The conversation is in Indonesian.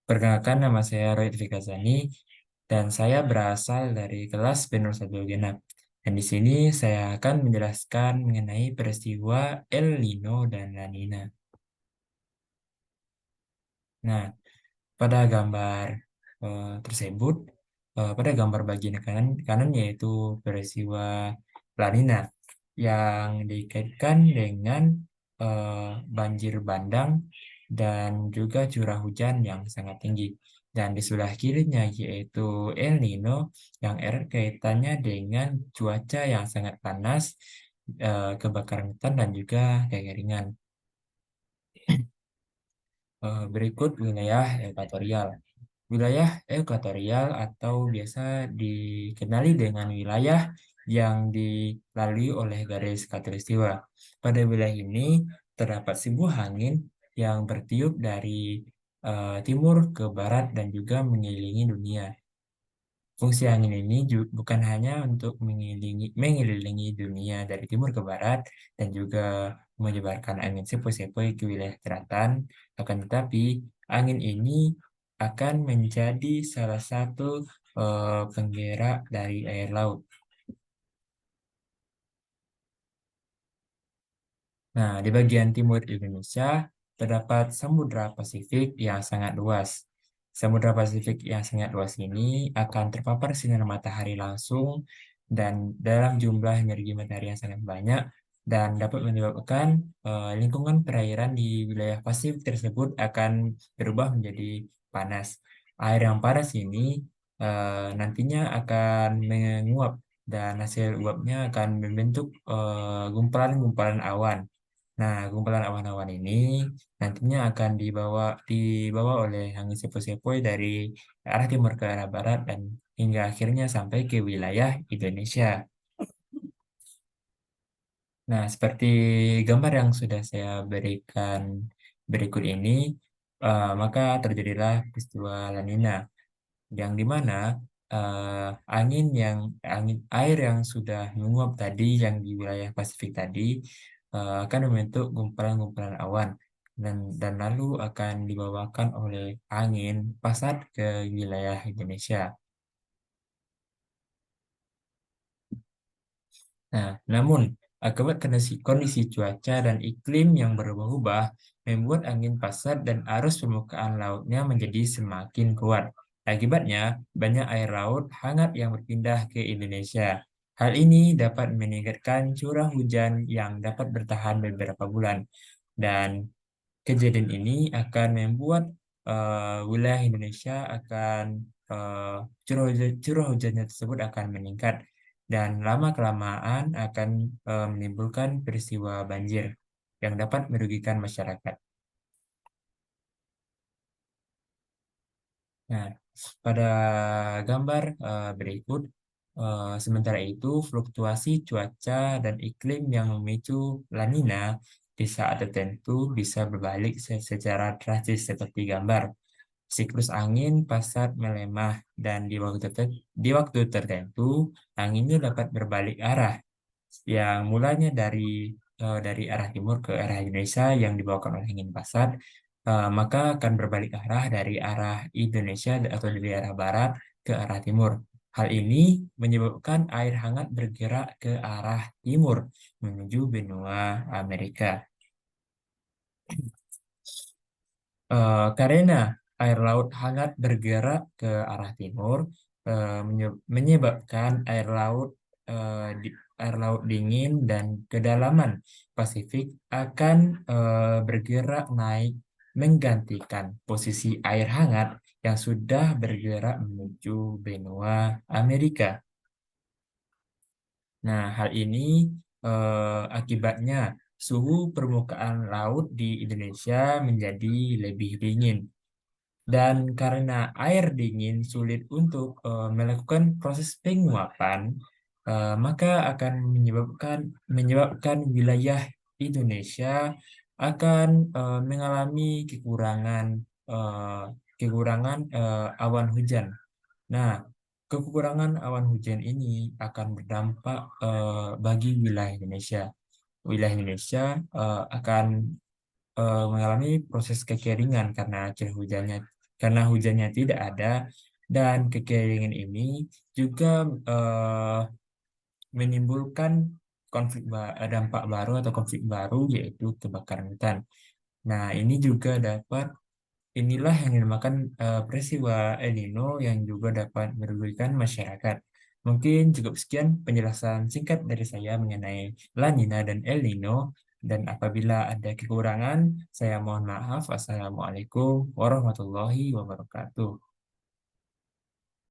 Perkenalkan, nama saya Roy Fikazani dan saya berasal dari kelas B01 Genap. Dan di sini saya akan menjelaskan mengenai peristiwa El Nino dan La Nina. Nah, pada gambar tersebut, pada gambar bagian kanan, kanan yaitu peristiwa La Nina yang dikaitkan dengan banjir bandang dan juga curah hujan yang sangat tinggi. Dan di sebelah kirinya yaitu El Nino yang erat kaitannya dengan cuaca yang sangat panas, kebakaran hutan dan juga kekeringan. Berikut wilayah ekuatorial. Wilayah ekuatorial atau biasa dikenali dengan wilayah yang dilalui oleh garis khatulistiwa. Pada wilayah ini terdapat sebuah angin yang bertiup dari timur ke barat dan juga mengelilingi dunia. Fungsi angin ini bukan hanya untuk mengelilingi dunia dari timur ke barat dan juga menyebarkan angin sepoi-sepoi ke wilayah daratan, akan tetapi angin ini akan menjadi salah satu penggerak dari air laut. Nah, di bagian timur Indonesia terdapat Samudra Pasifik yang sangat luas. Samudra Pasifik yang sangat luas ini akan terpapar sinar matahari langsung dan dalam jumlah energi matahari yang sangat banyak dan dapat menyebabkan lingkungan perairan di wilayah Pasifik tersebut akan berubah menjadi panas. Air yang panas ini nantinya akan menguap dan hasil uapnya akan membentuk gumpalan-gumpalan awan. Nah, gumpalan awan-awan ini nantinya akan dibawa oleh angin sepoi-sepoi dari arah timur ke arah barat dan hingga akhirnya sampai ke wilayah Indonesia. Nah, seperti gambar yang sudah saya berikan berikut ini, maka terjadilah peristiwa La Nina yang dimana angin air yang sudah menguap tadi yang di wilayah Pasifik tadi akan membentuk gumpalan-gumpalan awan dan lalu akan dibawakan oleh angin pasat ke wilayah Indonesia. Nah, namun akibat kondisi cuaca dan iklim yang berubah-ubah membuat angin pasat dan arus permukaan lautnya menjadi semakin kuat. Akibatnya, banyak air laut hangat yang berpindah ke Indonesia. Hal ini dapat meningkatkan curah hujan yang dapat bertahan beberapa bulan. Dan kejadian ini akan membuat wilayah Indonesia akan uh, curah hujannya tersebut akan meningkat dan lama-kelamaan akan menimbulkan peristiwa banjir yang dapat merugikan masyarakat. Nah, pada gambar berikut, sementara itu fluktuasi cuaca dan iklim yang memicu La Nina di saat tertentu bisa berbalik secara drastis seperti gambar. Siklus angin pasat melemah dan di waktu tertentu anginnya dapat berbalik arah yang mulanya dari arah timur ke arah Indonesia yang dibawakan oleh angin pasat, maka akan berbalik arah dari arah Indonesia atau dari arah barat ke arah timur. Hal ini menyebabkan air hangat bergerak ke arah timur menuju benua Amerika. Karena air laut hangat bergerak ke arah timur, menyebabkan air laut dingin dan kedalaman Pasifik akan bergerak naik menggantikan posisi air hangat yang sudah bergerak menuju benua Amerika. Nah, hal ini akibatnya suhu permukaan laut di Indonesia menjadi lebih dingin. Dan karena air dingin sulit untuk melakukan proses penguapan, maka akan menyebabkan wilayah Indonesia akan mengalami eh, kekurangan awan hujan. Nah, kekurangan awan hujan ini akan berdampak bagi wilayah Indonesia. Wilayah Indonesia akan mengalami proses kekeringan karena curah hujannya karena hujannya tidak ada dan kekeringan ini juga eh, menimbulkan dampak baru atau konflik baru yaitu kebakaran hutan. Nah, ini juga dapat inilah yang dinamakan peristiwa El Nino yang juga dapat merugikan masyarakat. Mungkin cukup sekian penjelasan singkat dari saya mengenai La Nina dan El Nino. Dan apabila ada kekurangan, saya mohon maaf. Assalamualaikum warahmatullahi wabarakatuh.